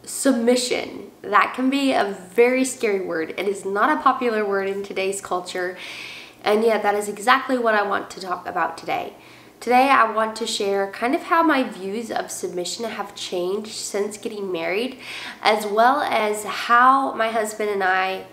submission. That can be a very scary word. It is not a popular word in today's culture, and yet that is exactly what I want to talk about today. Today I want to share kind of how my views of submission have changed since getting married, as well as how my husband and I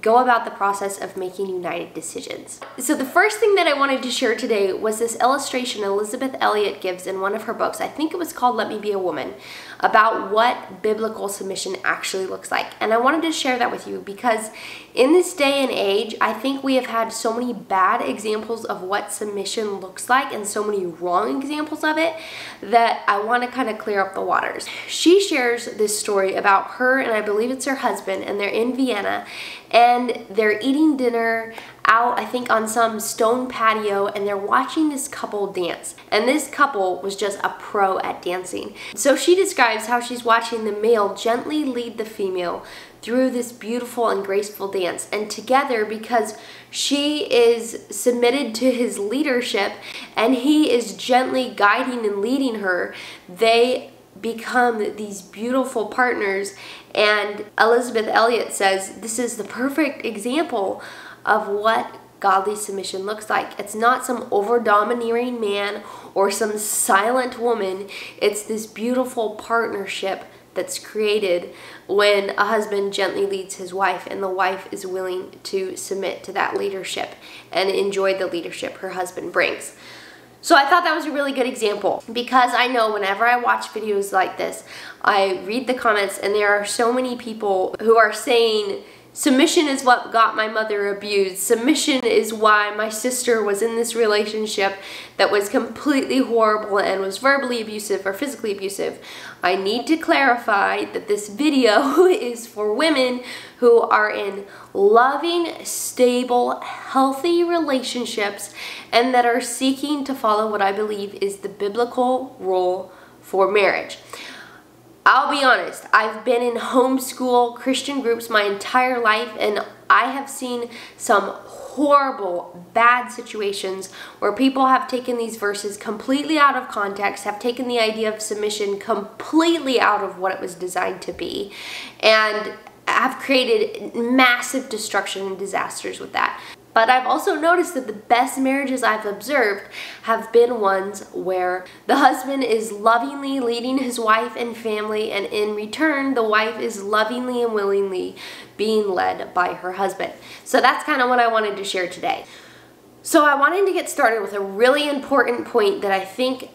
go about the process of making united decisions. So the first thing that I wanted to share today was this illustration Elisabeth Elliot gives in one of her books. I think it was called Let Me Be a Woman, about what biblical submission actually looks like. And I wanted to share that with you because in this day and age, I think we have had so many bad examples of what submission looks like and so many wrong examples of it that I want to kind of clear up the waters. She shares this story about her and I believe it's her husband, and they're in Vienna and they're eating dinner out, I think, on some stone patio, and they're watching this couple dance. And this couple was just a pro at dancing. So she describes how she's watching the male gently lead the female through this beautiful and graceful dance. And together, because she is submitted to his leadership and he is gently guiding and leading her, they become these beautiful partners. And Elisabeth Elliot says this is the perfect example of what godly submission looks like. It's not some over-domineering man or some silent woman. It's this beautiful partnership that's created when a husband gently leads his wife and the wife is willing to submit to that leadership and enjoy the leadership her husband brings. So I thought that was a really good example, because I know whenever I watch videos like this, I read the comments and there are so many people who are saying, submission is what got my mother abused. Submission is why my sister was in this relationship that was completely horrible and was verbally abusive or physically abusive. I need to clarify that this video is for women who are in loving, stable, healthy relationships and that are seeking to follow what I believe is the biblical rule for marriage. I'll be honest, I've been in homeschool Christian groups my entire life, and I have seen some horrible, bad situations where people have taken these verses completely out of context, have taken the idea of submission completely out of what it was designed to be, and have created massive destruction and disasters with that. But I've also noticed that the best marriages I've observed have been ones where the husband is lovingly leading his wife and family, and in return, the wife is lovingly and willingly being led by her husband. So that's kind of what I wanted to share today. So I wanted to get started with a really important point that I think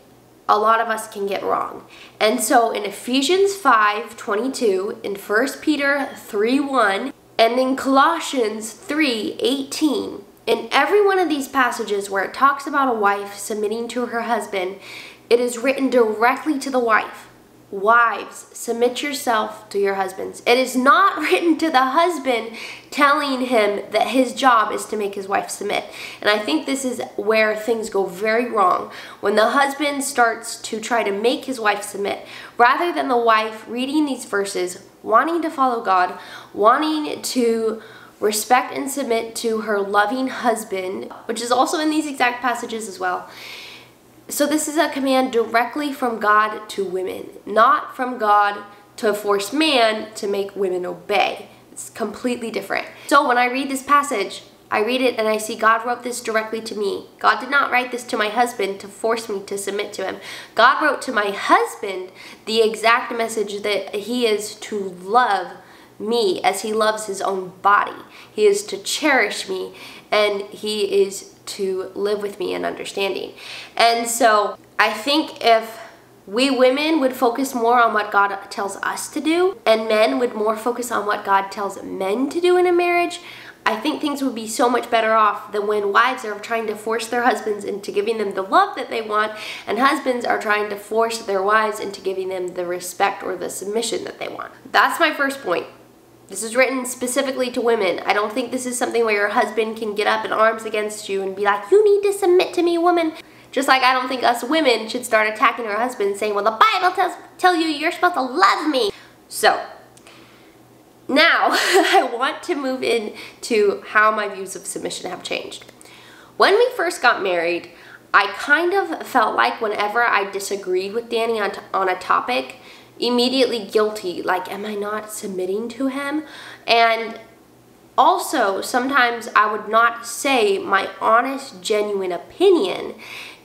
a lot of us can get wrong. And so in Ephesians 5:22, in 1 Peter 3:1, and in Colossians 3:18, in every one of these passages where it talks about a wife submitting to her husband, it is written directly to the wife. Wives, submit yourself to your husbands. It is not written to the husband telling him that his job is to make his wife submit. And I think this is where things go very wrong. When the husband starts to try to make his wife submit, rather than the wife reading these verses, wanting to follow God, wanting to respect and submit to her loving husband, which is also in these exact passages as well. So this is a command directly from God to women, not from God to force man to make women obey. It's completely different. So when I read this passage, I read it and I see God wrote this directly to me. God did not write this to my husband to force me to submit to him. God wrote to my husband the exact message that he is to love me as he loves his own body. He is to cherish me, and he is to live with me in understanding. And so I think if we women would focus more on what God tells us to do, and men would more focus on what God tells men to do in a marriage, I think things would be so much better off than when wives are trying to force their husbands into giving them the love that they want, and husbands are trying to force their wives into giving them the respect or the submission that they want. That's my first point. This is written specifically to women. I don't think this is something where your husband can get up in arms against you and be like, you need to submit to me, woman. Just like I don't think us women should start attacking our husbands saying, well, the Bible tells you you're supposed to love me. So now I want to move into how my views of submission have changed. When we first got married, I kind of felt like whenever I disagreed with Danny on a topic, immediately guilty, like, am I not submitting to him? And also, sometimes I would not say my honest, genuine opinion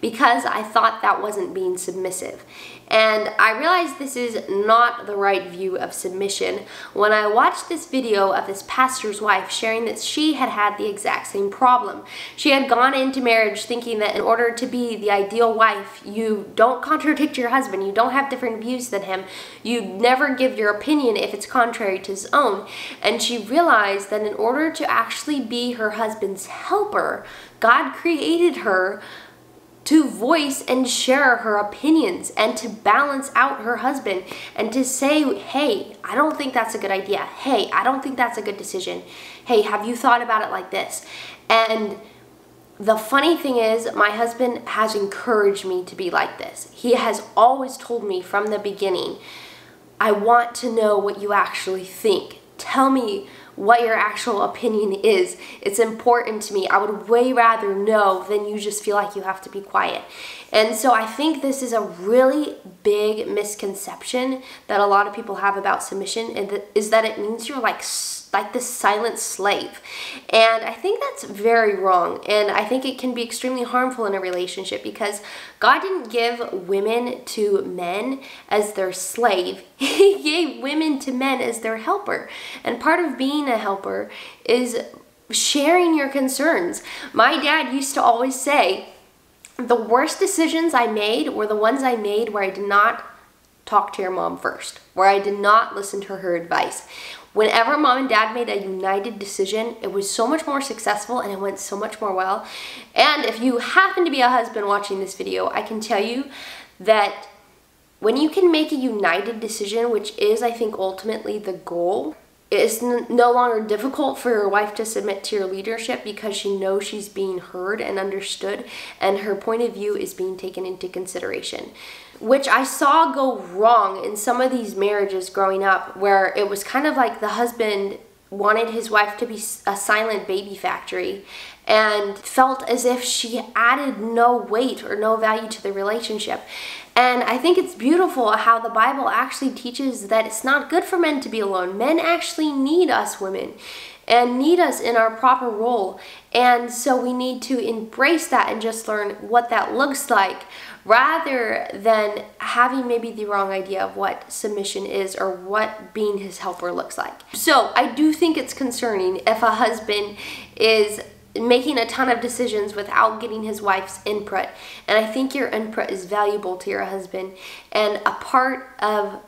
because I thought that wasn't being submissive. And I realized this is not the right view of submission when I watched this video of this pastor's wife sharing that she had had the exact same problem. She had gone into marriage thinking that in order to be the ideal wife, you don't contradict your husband, you don't have different views than him, you never give your opinion if it's contrary to his own. And she realized that in order to actually be her husband's helper, God created her to voice and share her opinions and to balance out her husband and to say, hey, I don't think that's a good idea. Hey, I don't think that's a good decision. Hey, have you thought about it like this? And the funny thing is, my husband has encouraged me to be like this. He has always told me from the beginning, I want to know what you actually think. Tell me what your actual opinion is. It's important to me. I would way rather know than you just feel like you have to be quiet. And so I think this is a really big misconception that a lot of people have about submission, and is that it means you're like this silent slave. And I think that's very wrong. And I think it can be extremely harmful in a relationship because God didn't give women to men as their slave. He gave women to men as their helper. And part of being a helper is sharing your concerns. My dad used to always say, the worst decisions I made were the ones I made where I did not talk to your mom first, where I did not listen to her advice. Whenever mom and dad made a united decision, it was so much more successful and it went so much more well. And if you happen to be a husband watching this video, I can tell you that when you can make a united decision, which is, I think, ultimately the goal, it's no longer difficult for your wife to submit to your leadership because she knows she's being heard and understood and her point of view is being taken into consideration. Which I saw go wrong in some of these marriages growing up, where it was kind of like the husband wanted his wife to be a silent baby factory and felt as if she added no weight or no value to the relationship. And I think it's beautiful how the Bible actually teaches that it's not good for men to be alone. Men actually need us women and need us in our proper role. And so we need to embrace that and just learn what that looks like, rather than having maybe the wrong idea of what submission is or what being his helper looks like. So I do think it's concerning if a husband is making a ton of decisions without getting his wife's input. And I think your input is valuable to your husband. And a part of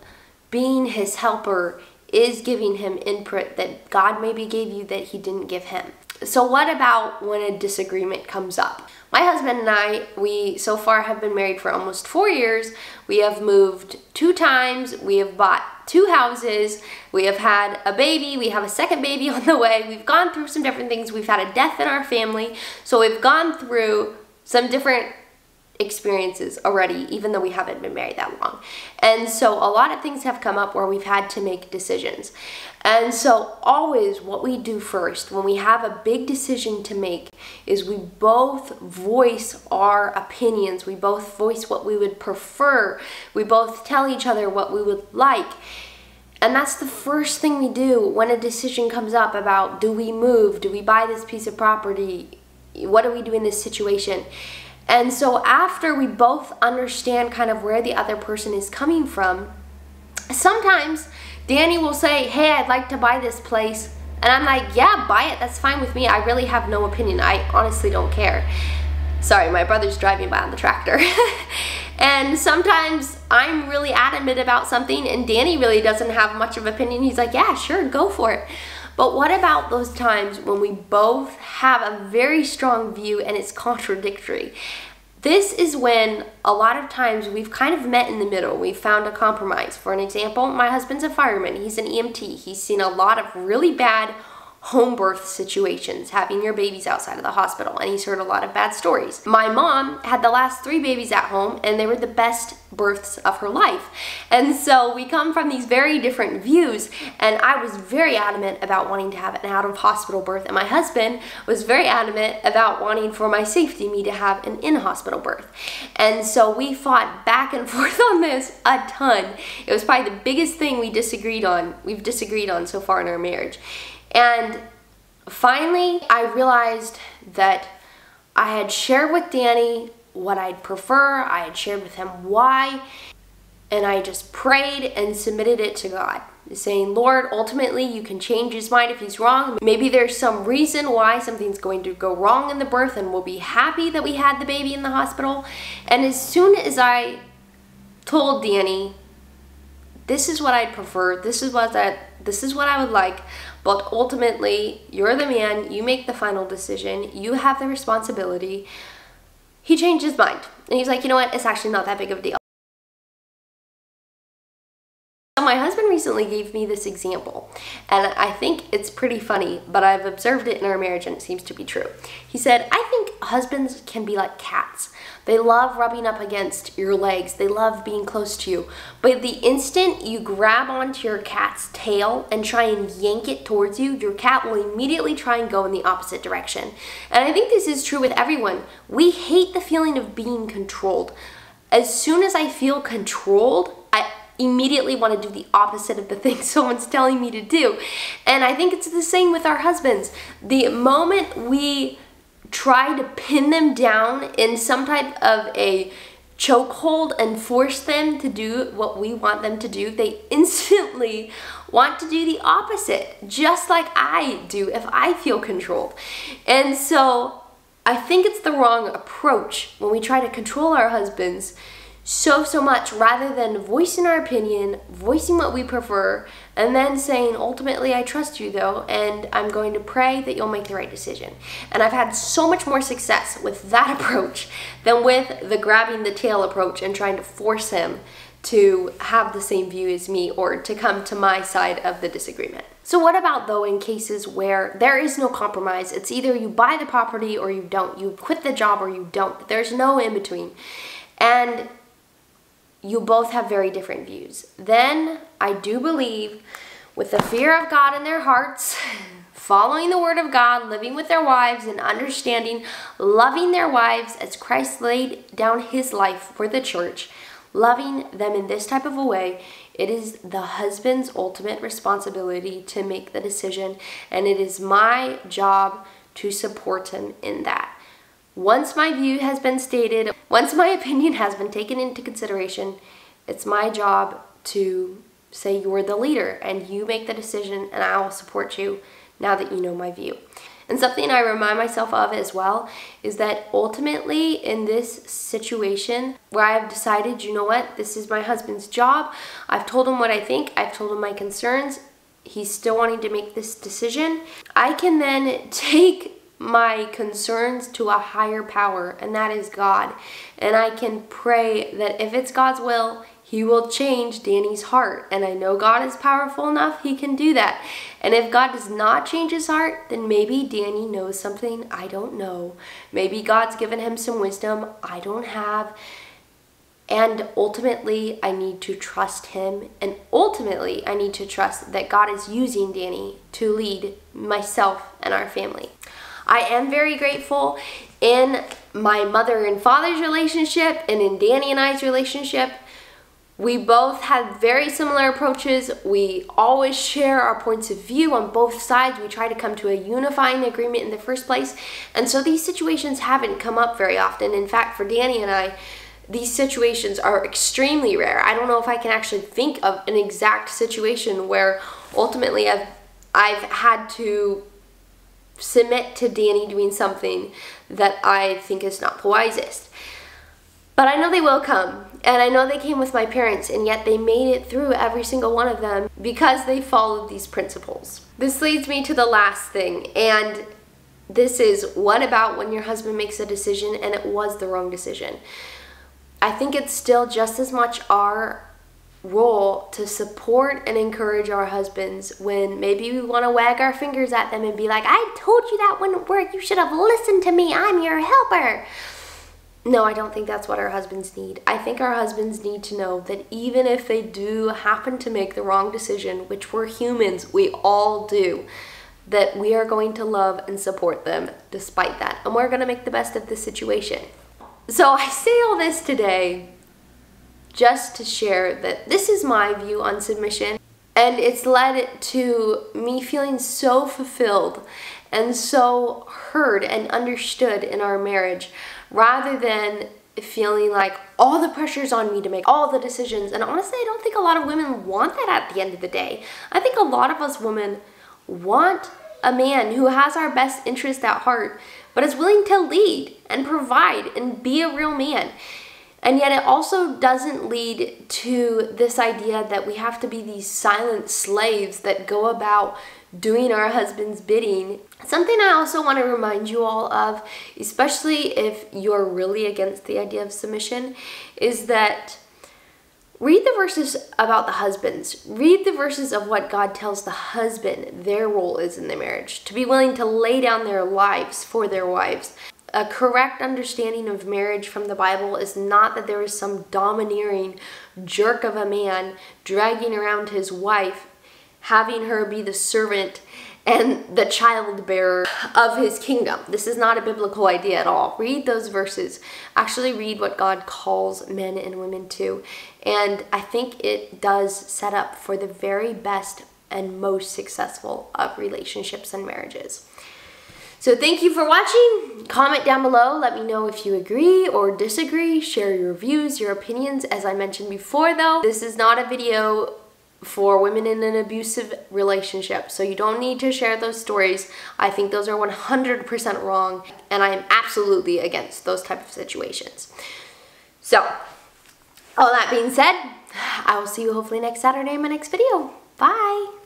being his helper is giving him input that God maybe gave you that he didn't give him. So what about when a disagreement comes up? My husband and I, we so far have been married for almost 4 years. We have moved 2 times. We have bought 2 houses. We have had a baby. We have a second baby on the way. We've gone through some different things. We've had a death in our family. So we've gone through some different experiences already, even though we haven't been married that long. And so a lot of things have come up where we've had to make decisions. And so always what we do first when we have a big decision to make is we both voice our opinions. We both voice what we would prefer. We both tell each other what we would like. And that's the first thing we do when a decision comes up about, do we move? Do we buy this piece of property? What do we do in this situation? And so after we both understand kind of where the other person is coming from, sometimes Danny will say, hey, I'd like to buy this place. And I'm like, yeah, buy it. That's fine with me. I really have no opinion. I honestly don't care. Sorry, my brother's driving by on the tractor. And sometimes I'm really adamant about something and Danny really doesn't have much of an opinion. He's like, yeah, sure, go for it. But what about those times when we both have a very strong view and it's contradictory? This is when a lot of times we've kind of met in the middle. We've found a compromise. For an example, my husband's a fireman. He's an EMT. He's seen a lot of really bad, home birth situations, having your babies outside of the hospital, and he's heard a lot of bad stories. My mom had the last 3 babies at home, and they were the best births of her life. And so we come from these very different views, and I was very adamant about wanting to have an out-of-hospital birth, and my husband was very adamant about wanting, for my safety, me to have an in-hospital birth. And so we fought back and forth on this a ton. It was probably the biggest thing we've disagreed on so far in our marriage. And finally, I realized that I had shared with Danny what I'd prefer. I had shared with him why, and I just prayed and submitted it to God, saying, Lord, ultimately you can change his mind if he's wrong. Maybe there's some reason why something's going to go wrong in the birth, and we'll be happy that we had the baby in the hospital. And as soon as I told Danny, this is what I'd prefer, this is what I would like, but ultimately you're the man, you make the final decision, you have the responsibility, he changed his mind. And he's like, you know what, it's actually not that big of a deal. My husband recently gave me this example, and I think it's pretty funny, but I've observed it in our marriage and it seems to be true. He said, I think husbands can be like cats. They love rubbing up against your legs. They love being close to you. But the instant you grab onto your cat's tail and try and yank it towards you, your cat will immediately try and go in the opposite direction. And I think this is true with everyone. We hate the feeling of being controlled. As soon as I feel controlled, I immediately want to do the opposite of the thing someone's telling me to do. And I think it's the same with our husbands. The moment we try to pin them down in some type of a chokehold and force them to do what we want them to do, they instantly want to do the opposite, just like I do if I feel controlled. And so I think it's the wrong approach when we try to control our husbands so much, rather than voicing our opinion, voicing what we prefer, and then saying, ultimately, I trust you though, and I'm going to pray that you'll make the right decision. And I've had so much more success with that approach than with the grabbing the tail approach and trying to force him to have the same view as me or to come to my side of the disagreement. So what about though in cases where there is no compromise? It's either you buy the property or you don't. You quit the job or you don't. There's no in between. And you both have very different views. Then I do believe, with the fear of God in their hearts, following the word of God, living with their wives and understanding, loving their wives as Christ laid down his life for the church, loving them in this type of a way, it is the husband's ultimate responsibility to make the decision, and it is my job to support him in that. Once my view has been stated, once my opinion has been taken into consideration, it's my job to say you're the leader and you make the decision and I will support you now that you know my view. And something I remind myself of as well is that ultimately in this situation where I've decided, you know what, this is my husband's job, I've told him what I think, I've told him my concerns, he's still wanting to make this decision, I can then take my concerns to a higher power, and that is God. And I can pray that if it's God's will, he will change Danny's heart. And I know God is powerful enough, he can do that. And if God does not change his heart, then maybe Danny knows something I don't know. Maybe God's given him some wisdom I don't have. And ultimately, I need to trust him. And ultimately, I need to trust that God is using Danny to lead myself and our family. I am very grateful in my mother and father's relationship and in Danny and I's relationship. We both had very similar approaches. We always share our points of view on both sides. We try to come to a unifying agreement in the first place. And so these situations haven't come up very often. In fact, for Danny and I, these situations are extremely rare. I don't know if I can actually think of an exact situation where ultimately I've had to submit to Danny doing something that I think is not the wisest. But I know they will come, and I know they came with my parents, and yet they made it through every single one of them because they followed these principles. This leads me to the last thing, and this is what about when your husband makes a decision and it was the wrong decision? I think it's still just as much our role to support and encourage our husbands when maybe we want to wag our fingers at them and be like, I told you that wouldn't work. You should have listened to me. I'm your helper. No, I don't think that's what our husbands need. I think our husbands need to know that even if they do happen to make the wrong decision, which we're humans, we all do, that we are going to love and support them despite that. And we're going to make the best of the situation. So I say all this today just to share that this is my view on submission, and it's led to me feeling so fulfilled and so heard and understood in our marriage, rather than feeling like all the pressure's on me to make all the decisions. And honestly, I don't think a lot of women want that at the end of the day. I think a lot of us women want a man who has our best interest at heart, but is willing to lead and provide and be a real man. And yet it also doesn't lead to this idea that we have to be these silent slaves that go about doing our husband's bidding. Something I also want to remind you all of, especially if you're really against the idea of submission, is that read the verses about the husbands. Read the verses of what God tells the husband their role is in the marriage, to be willing to lay down their lives for their wives. A correct understanding of marriage from the Bible is not that there is some domineering jerk of a man dragging around his wife, having her be the servant and the child bearer of his kingdom. This is not a biblical idea at all. Read those verses. Actually read what God calls men and women to. And I think it does set up for the very best and most successful of relationships and marriages. So thank you for watching. Comment down below. Let me know if you agree or disagree. Share your views, your opinions. As I mentioned before though, this is not a video for women in an abusive relationship. So you don't need to share those stories. I think those are 100% wrong, and I am absolutely against those type of situations. So, all that being said, I will see you hopefully next Saturday in my next video. Bye!